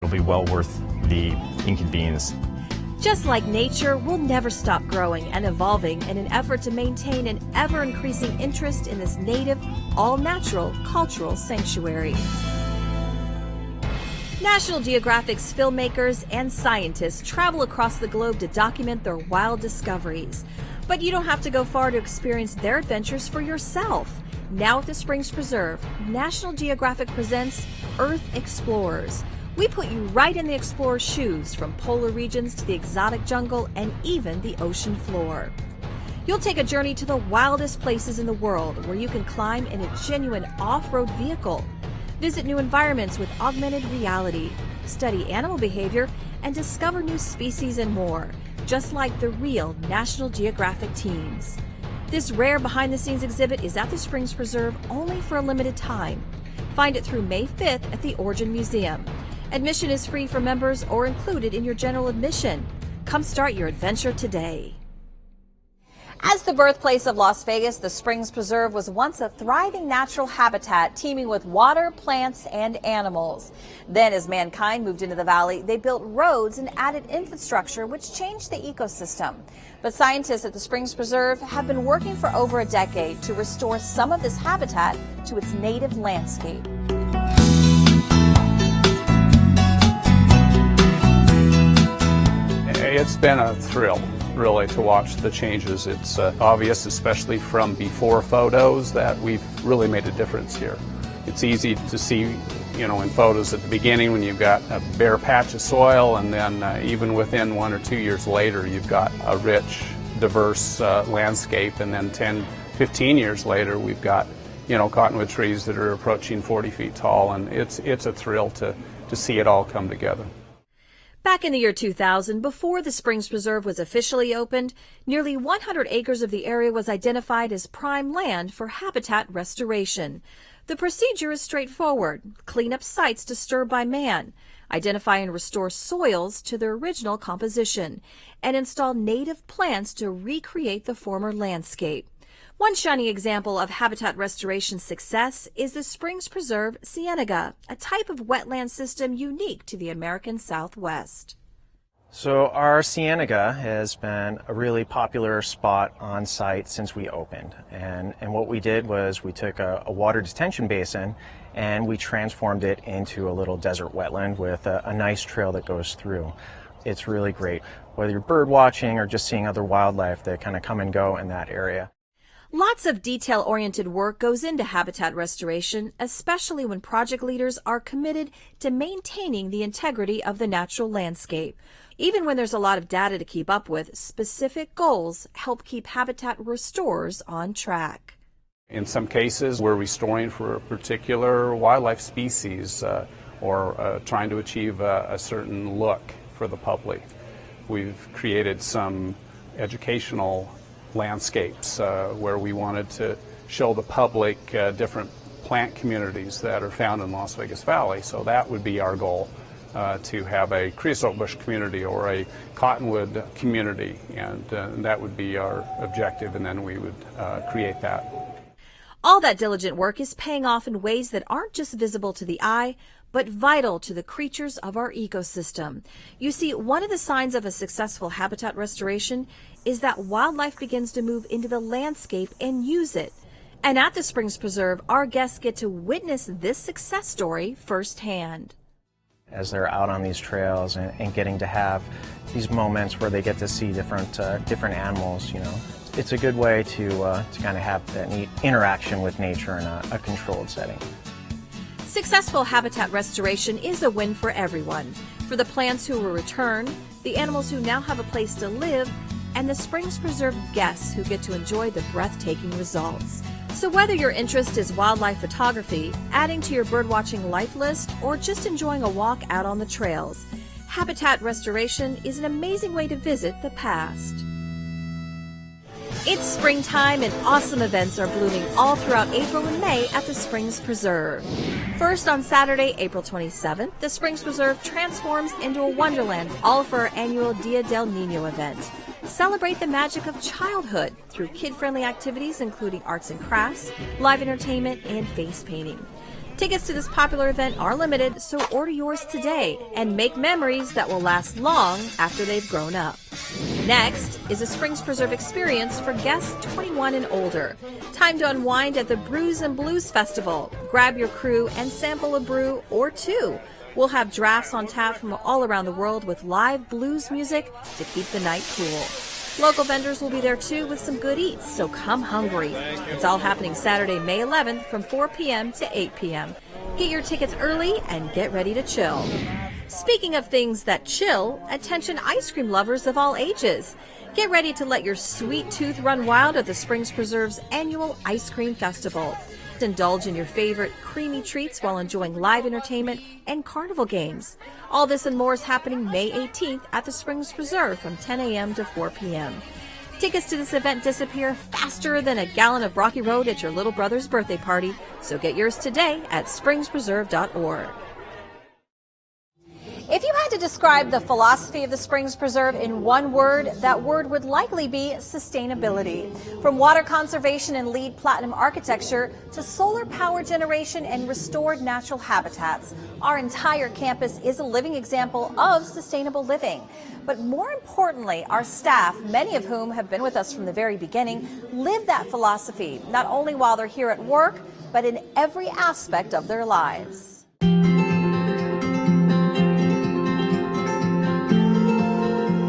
It'll be well worth the inconvenience. Just like nature, we'll never stop growing and evolving in an effort to maintain an ever-increasing interest in this native, all-natural cultural sanctuary. National Geographic's filmmakers and scientists travel across the globe to document their wild discoveries. But you don't have to go far to experience their adventures for yourself. Now at the Springs Preserve, National Geographic presents Earth Explorers. We put you right in the explorer's shoes, from polar regions to the exotic jungle and even the ocean floor. You'll take a journey to the wildest places in the world where you can climb in a genuine off-road vehicle, visit new environments with augmented reality, study animal behavior, and discover new species and more, just like the real National Geographic teams. This rare behind-the-scenes exhibit is at the Springs Preserve only for a limited time. Find it through May 5th at the Origin Museum. Admission is free for members or included in your general admission. Come start your adventure today. As the birthplace of Las Vegas, the Springs Preserve was once a thriving natural habitat teeming with water, plants, and animals. Then, as mankind moved into the valley, they built roads and added infrastructure, which changed the ecosystem. But scientists at the Springs Preserve have been working for over a decade to restore some of this habitat to its native landscape. It's been a thrill, really, to watch the changes. It's obvious, especially from before photos, that we've really made a difference here. It's easy to see, in photos at the beginning when you've got a bare patch of soil, and then even within 1 or 2 years later, you've got a rich, diverse landscape, and then 10, 15 years later, we've got, cottonwood trees that are approaching 40 feet tall, and it's a thrill to see it all come together. Back in the year 2000, before the Springs Preserve was officially opened, nearly 100 acres of the area was identified as prime land for habitat restoration. The procedure is straightforward: clean up sites disturbed by man, identify and restore soils to their original composition, and install native plants to recreate the former landscape. One shining example of habitat restoration success is the Springs Preserve ciénaga, a type of wetland system unique to the American Southwest. So our ciénaga has been a really popular spot on site since we opened. And what we did was we took a water detention basin and we transformed it into a little desert wetland with a nice trail that goes through. It's really great, whether you're bird watching or just seeing other wildlife that kind of come and go in that area. Lots of detail-oriented work goes into habitat restoration, especially when project leaders are committed to maintaining the integrity of the natural landscape. Even when there's a lot of data to keep up with, specific goals help keep habitat restorers on track. In some cases, we're restoring for a particular wildlife species or trying to achieve a certain look for the public. We've created some educational landscapes where we wanted to show the public different plant communities that are found in Las Vegas Valley. So that would be our goal, to have a creosote bush community or a cottonwood community, and that would be our objective, and then we would create that. All that diligent work is paying off in ways that aren't just visible to the eye, but vital to the creatures of our ecosystem. You see, one of the signs of a successful habitat restoration is that wildlife begins to move into the landscape and use it. And at the Springs Preserve, our guests get to witness this success story firsthand. As they're out on these trails and getting to have these moments where they get to see different animals, it's a good way to kind of have that neat interaction with nature in a controlled setting. Successful habitat restoration is a win for everyone. For the plants who will return, the animals who now have a place to live, and the Springs Preserve guests who get to enjoy the breathtaking results. So whether your interest is wildlife photography, adding to your birdwatching life list, or just enjoying a walk out on the trails, habitat restoration is an amazing way to visit the past. It's springtime and awesome events are blooming all throughout April and May at the Springs Preserve. First, on Saturday, April 27th, the Springs Preserve transforms into a wonderland, all for our annual Dia del Niño event. Celebrate the magic of childhood through kid-friendly activities including arts and crafts, live entertainment, and face painting. Tickets to this popular event are limited, so order yours today and make memories that will last long after they've grown up. Next is a Springs Preserve experience for guests 21 and older. Time to unwind at the Brews and Blues Festival. Grab your crew and sample a brew or two. We'll have drafts on tap from all around the world with live blues music to keep the night cool. Local vendors will be there too with some good eats, so come hungry. It's all happening Saturday, May 11th from 4 p.m. to 8 p.m. Get your tickets early and get ready to chill. Speaking of things that chill, attention ice cream lovers of all ages. Get ready to let your sweet tooth run wild at the Springs Preserve's annual Ice Cream Festival. Indulge in your favorite creamy treats while enjoying live entertainment and carnival games. All this and more is happening May 18th at the Springs Preserve from 10 a.m. to 4 p.m. Tickets to this event disappear faster than a gallon of Rocky Road at your little brother's birthday party, so get yours today at springspreserve.org. If you had to describe the philosophy of the Springs Preserve in one word, that word would likely be sustainability. From water conservation and LEED Platinum architecture to solar power generation and restored natural habitats, our entire campus is a living example of sustainable living. But more importantly, our staff, many of whom have been with us from the very beginning, live that philosophy, not only while they're here at work, but in every aspect of their lives.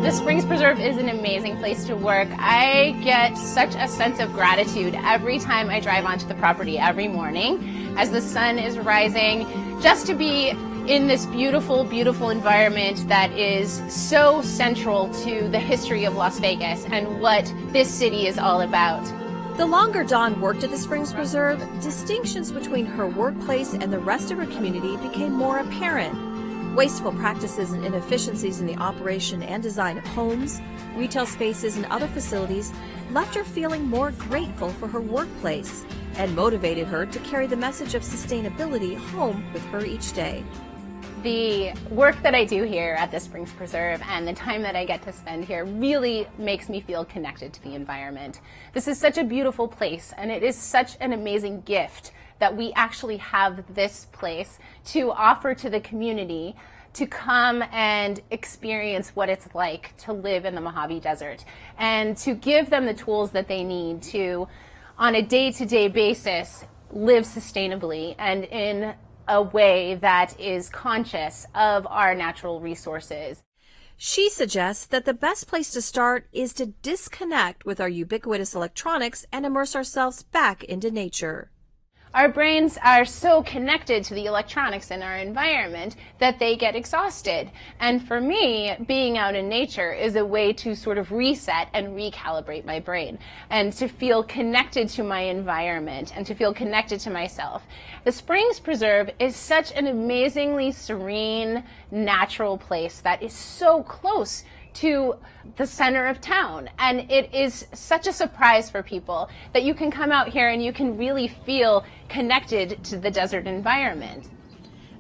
The Springs Preserve is an amazing place to work. I get such a sense of gratitude every time I drive onto the property every morning as the sun is rising, just to be in this beautiful, beautiful environment that is so central to the history of Las Vegas and what this city is all about. The longer Dawn worked at the Springs Preserve, distinctions between her workplace and the rest of her community became more apparent. Wasteful practices and inefficiencies in the operation and design of homes, retail spaces, and other facilities left her feeling more grateful for her workplace and motivated her to carry the message of sustainability home with her each day. The work that I do here at the Springs Preserve and the time that I get to spend here really makes me feel connected to the environment. This is such a beautiful place, and it is such an amazing gift that we actually have this place to offer to the community to come and experience what it's like to live in the Mojave Desert, and to give them the tools that they need to, on a day-to-day basis, live sustainably and in a way that is conscious of our natural resources. She suggests that the best place to start is to disconnect with our ubiquitous electronics and immerse ourselves back into nature. Our brains are so connected to the electronics in our environment that they get exhausted. And for me, being out in nature is a way to sort of reset and recalibrate my brain and to feel connected to my environment and to feel connected to myself. The Springs Preserve is such an amazingly serene, natural place that is so close to the center of town, and it is such a surprise for people that you can come out here and you can really feel connected to the desert environment.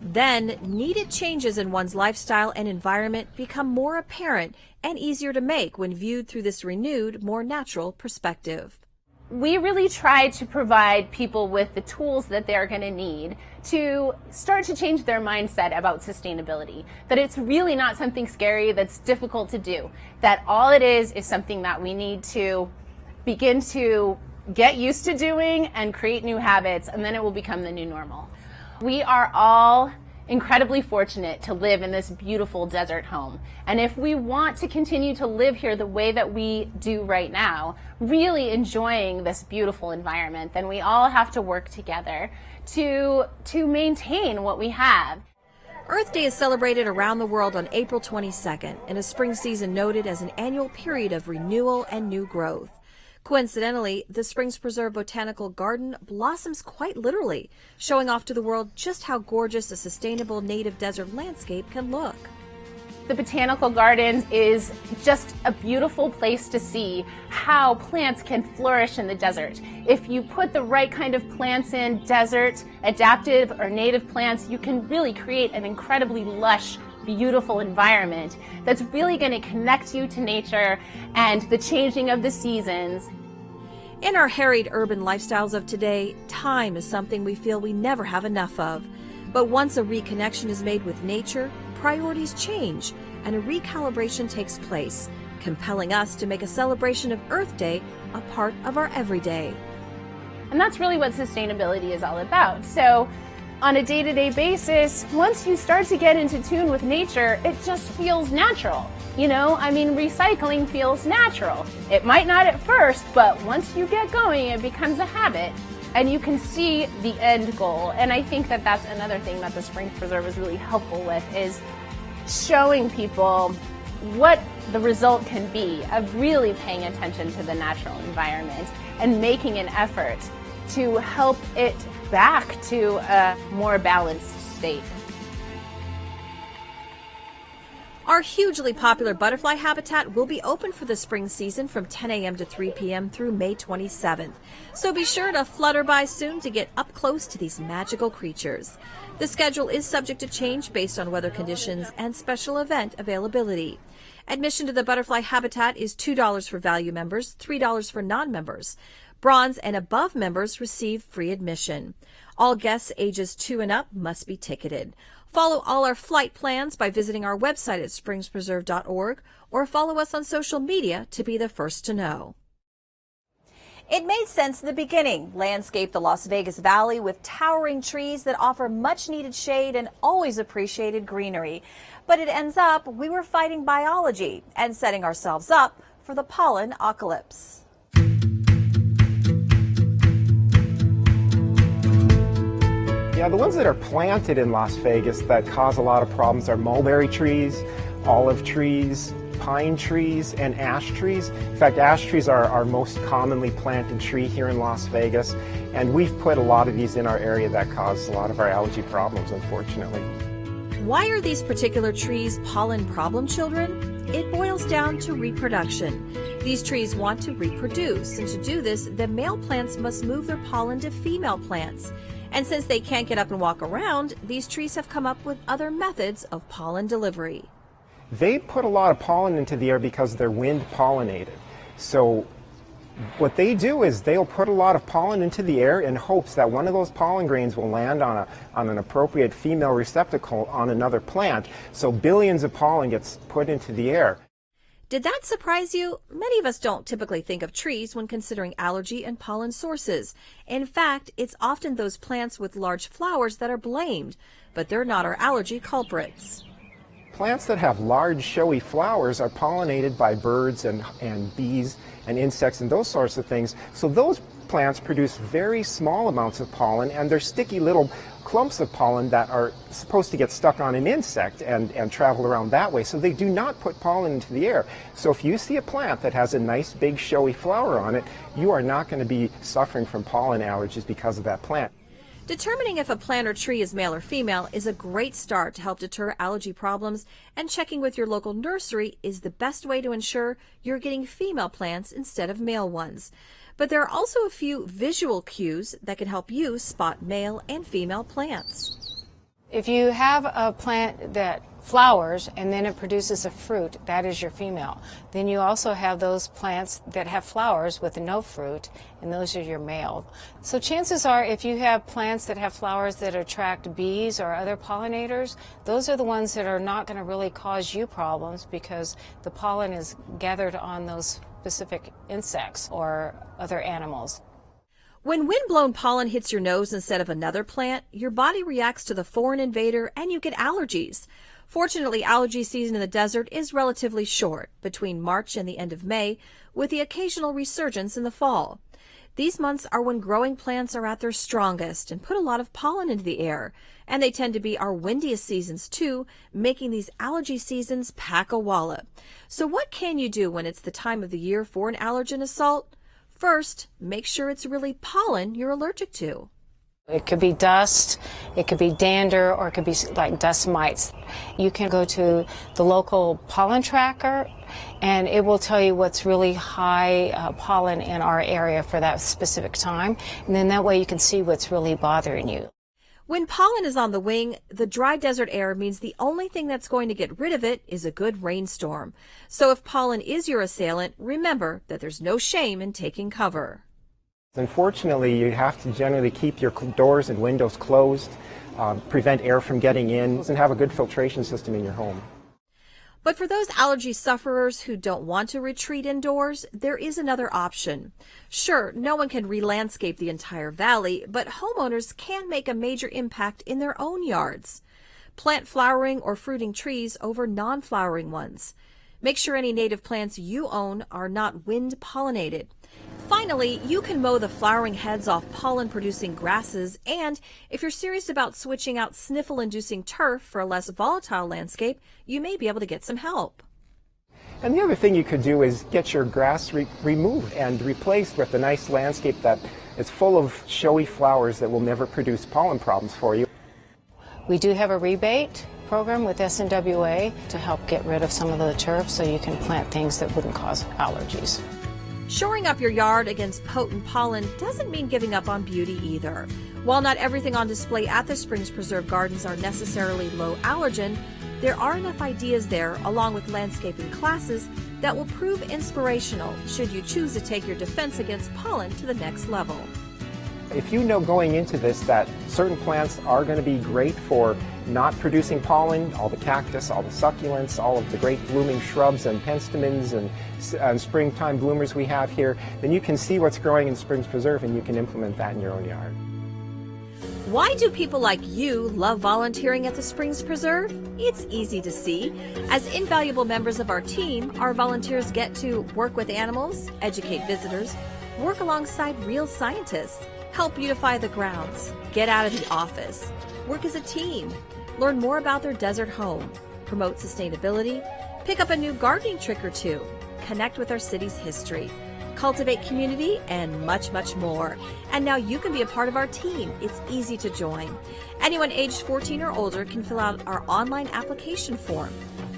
Then, needed changes in one's lifestyle and environment become more apparent and easier to make when viewed through this renewed, more natural perspective. We really try to provide people with the tools that they're going to need to start to change their mindset about sustainability. That it's really not something scary that's difficult to do. That all it is something that we need to begin to get used to doing and create new habits, and then it will become the new normal. We are all incredibly fortunate to live in this beautiful desert home. And if we want to continue to live here the way that we do right now, really enjoying this beautiful environment, then we all have to work together to maintain what we have. Earth Day is celebrated around the world on April 22nd, and a spring season noted as an annual period of renewal and new growth. Coincidentally, the Springs Preserve Botanical Garden blossoms quite literally, showing off to the world just how gorgeous a sustainable native desert landscape can look. The Botanical Gardens is just a beautiful place to see how plants can flourish in the desert. If you put the right kind of plants in, desert, adaptive, or native plants, you can really create an incredibly lush, beautiful environment that's really going to connect you to nature and the changing of the seasons. In our harried urban lifestyles of today, time is something we feel we never have enough of. But once a reconnection is made with nature, priorities change and a recalibration takes place, compelling us to make a celebration of Earth Day a part of our everyday. And that's really what sustainability is all about. So on a day-to-day basis, once you start to get into tune with nature, it just feels natural. Recycling feels natural. It might not at first, but once you get going, it becomes a habit and you can see the end goal. And I think that that's another thing that the Springs Preserve is really helpful with, is showing people what the result can be of really paying attention to the natural environment and making an effort to help it back to a more balanced state. Our hugely popular butterfly habitat will be open for the spring season from 10 a.m. to 3 p.m. through May 27th. So be sure to flutter by soon to get up close to these magical creatures. The schedule is subject to change based on weather conditions and special event availability. Admission to the butterfly habitat is $2 for value members, $3 for non-members. Bronze and above members receive free admission. All guests ages 2 and up must be ticketed. Follow all our flight plans by visiting our website at springspreserve.org or follow us on social media to be the first to know. It made sense in the beginning. Landscape the Las Vegas Valley with towering trees that offer much needed shade and always appreciated greenery. But it ends up we were fighting biology and setting ourselves up for the pollen apocalypse. Yeah, the ones that are planted in Las Vegas that cause a lot of problems are mulberry trees, olive trees, pine trees, and ash trees. In fact, ash trees are our most commonly planted tree here in Las Vegas, and we've put a lot of these in our area that cause a lot of our allergy problems, unfortunately. Why are these particular trees pollen problem children? It boils down to reproduction. These trees want to reproduce, and to do this, the male plants must move their pollen to female plants. And since they can't get up and walk around, these trees have come up with other methods of pollen delivery. They put a lot of pollen into the air because they're wind pollinated. So what they do is they'll put a lot of pollen into the air in hopes that one of those pollen grains will land on an appropriate female receptacle on another plant. So billions of pollen gets put into the air. Did that surprise you? Many of us don't typically think of trees when considering allergy and pollen sources. In fact, it's often those plants with large flowers that are blamed, but they're not our allergy culprits. Plants that have large, showy flowers are pollinated by birds and bees and insects and those sorts of things. So those plants produce very small amounts of pollen, and they're sticky little clumps of pollen that are supposed to get stuck on an insect and travel around that way. So they do not put pollen into the air. So if you see a plant that has a nice, big, showy flower on it, you are not going to be suffering from pollen allergies because of that plant. Determining if a plant or tree is male or female is a great start to help deter allergy problems, and checking with your local nursery is the best way to ensure you're getting female plants instead of male ones. But there are also a few visual cues that can help you spot male and female plants. If you have a plant that flowers and then it produces a fruit, that is your female. Then you also have those plants that have flowers with no fruit, and those are your male. So chances are, if you have plants that have flowers that attract bees or other pollinators, those are the ones that are not going to really cause you problems because the pollen is gathered on those specific insects or other animals. When wind-blown pollen hits your nose instead of another plant, your body reacts to the foreign invader and you get allergies. Fortunately, allergy season in the desert is relatively short, between March and the end of May, with the occasional resurgence in the fall. These months are when growing plants are at their strongest and put a lot of pollen into the air, and they tend to be our windiest seasons too, making these allergy seasons pack a wallop. So what can you do when it's the time of the year for an allergen assault? First, make sure it's really pollen you're allergic to. It could be dust, it could be dander, or it could be like dust mites. You can go to the local pollen tracker and it will tell you what's really high pollen in our area for that specific time. And then that way you can see what's really bothering you. When pollen is on the wing, the dry desert air means the only thing that's going to get rid of it is a good rainstorm. So if pollen is your assailant, remember that there's no shame in taking cover. Unfortunately, you have to generally keep your doors and windows closed, prevent air from getting in, and have a good filtration system in your home. But for those allergy sufferers who don't want to retreat indoors, there is another option. Sure, no one can re-landscape the entire valley, but homeowners can make a major impact in their own yards. Plant flowering or fruiting trees over non-flowering ones. Make sure any native plants you own are not wind-pollinated. Finally, you can mow the flowering heads off pollen-producing grasses, and if you're serious about switching out sniffle-inducing turf for a less volatile landscape, you may be able to get some help. And the other thing you could do is get your grass removed and replaced with a nice landscape that is full of showy flowers that will never produce pollen problems for you. We do have a rebate program with SNWA to help get rid of some of the turf so you can plant things that wouldn't cause allergies. Shoring up your yard against potent pollen doesn't mean giving up on beauty either. While not everything on display at the Springs Preserve Gardens are necessarily low allergen, there are enough ideas there, along with landscaping classes, that will prove inspirational should you choose to take your defense against pollen to the next level. If you know going into this that certain plants are going to be great for not producing pollen, all the cactus, all the succulents, all of the great blooming shrubs and penstemons and springtime bloomers we have here, then you can see what's growing in Springs Preserve and you can implement that in your own yard. Why do people like you love volunteering at the Springs Preserve? It's easy to see. As invaluable members of our team, our volunteers get to work with animals, educate visitors, work alongside real scientists, help beautify the grounds, get out of the office, work as a team, learn more about their desert home, promote sustainability, pick up a new gardening trick or two, connect with our city's history, cultivate community, and much, much more. And now you can be a part of our team. It's easy to join. Anyone aged 14 or older can fill out our online application form.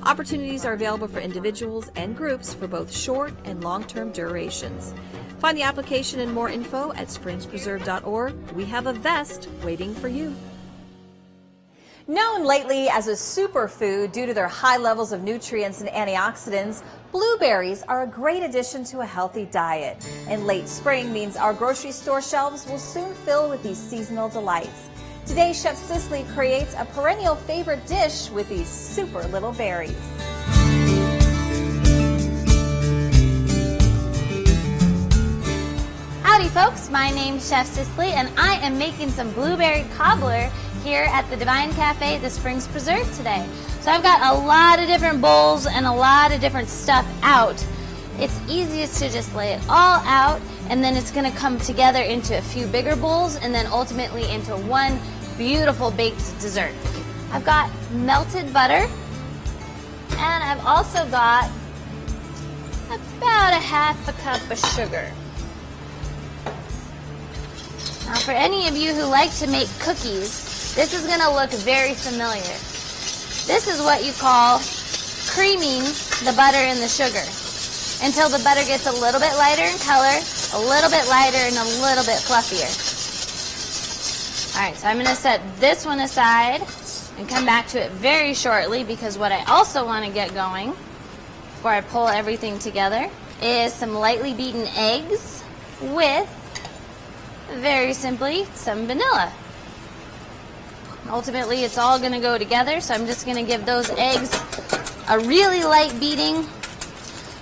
Opportunities are available for individuals and groups for both short and long-term durations. Find the application and more info at springspreserve.org. We have a vest waiting for you. Known lately as a superfood due to their high levels of nutrients and antioxidants, blueberries are a great addition to a healthy diet. And late spring means our grocery store shelves will soon fill with these seasonal delights. Today, Chef Cicely creates a perennial favorite dish with these super little berries. Howdy folks, my name's Chef Cicely and I am making some blueberry cobbler here at the Divine Cafe at the Springs Preserve today. So I've got a lot of different bowls and a lot of different stuff out. It's easiest to just lay it all out and then it's going to come together into a few bigger bowls and then ultimately into one beautiful baked dessert. I've got melted butter and I've also got about a half a cup of sugar. Now for any of you who like to make cookies, this is going to look very familiar. This is what you call creaming the butter and the sugar until the butter gets a little bit lighter in color, a little bit lighter, and a little bit fluffier. All right, so I'm going to set this one aside and come back to it very shortly because what I also want to get going before I pull everything together is some lightly beaten eggs with, very simply, some vanilla. Ultimately, it's all going to go together, so I'm just going to give those eggs a really light beating,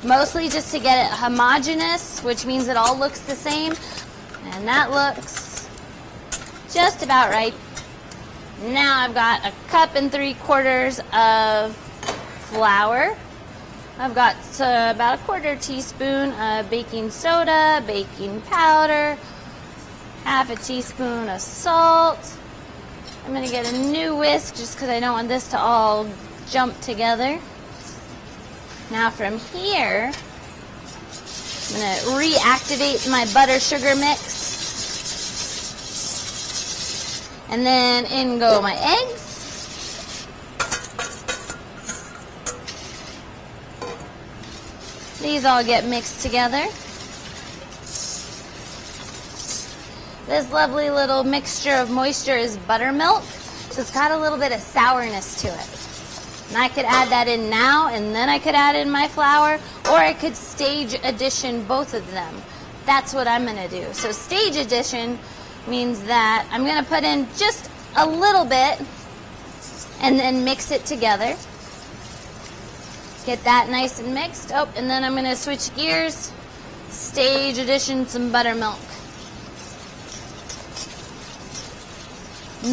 mostly just to get it homogeneous, which means it all looks the same. And that looks just about right. Now I've got a 1 3/4 cups of flour. I've got about a 1/4 teaspoon of baking soda, baking powder, half a teaspoon of salt. I'm going to get a new whisk just because I don't want this to all jump together. Now from here, I'm going to reactivate my butter sugar mix. And then in go my eggs. These all get mixed together. This lovely little mixture of moisture is buttermilk, so it's got a little bit of sourness to it. And I could add that in now, and then I could add in my flour, or I could stage addition both of them. That's what I'm going to do. So stage addition means that I'm going to put in just a little bit and then mix it together. Get that nice and mixed. Oh, and then I'm going to switch gears. Stage addition some buttermilk.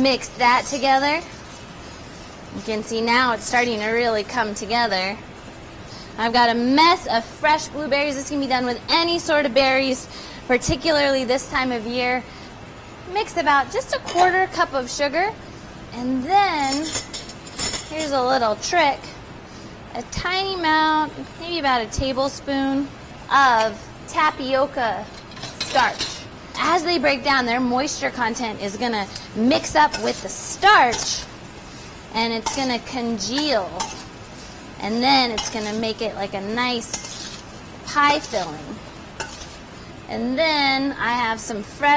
Mix that together. You can see now it's starting to really come together. I've got a mess of fresh blueberries. This can be done with any sort of berries, particularly this time of year. Mix about just a 1/4 cup of sugar, and then here's a little trick. A tiny amount, maybe about a tablespoon of tapioca starch. As they break down, their moisture content is going to mix up with the starch, and it's going to congeal. And then it's going to make it like a nice pie filling. And then I have some fresh